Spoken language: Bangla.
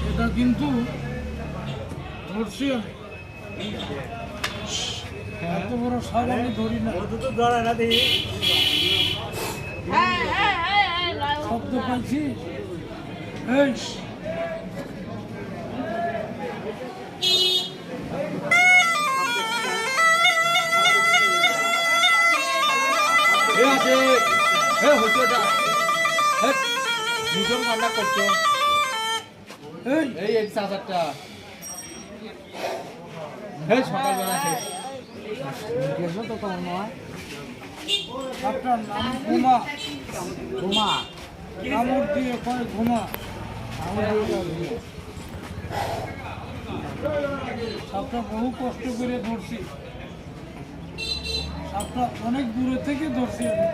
এটা কিন্তু ধরছি আমি এত বড় সাপ আমি ধরি না শব্দ পাইছি এই নিজন কান্না করছো এই চাচারটা সকালবেলা তো কম নয় আপনার নাম ঘুমা ঘুমা কামড় দিয়ে কয় ঘুমা সাপটা বহু কষ্ট করে ধরছি সাপটা অনেক দূরে থেকে ধরছি আমি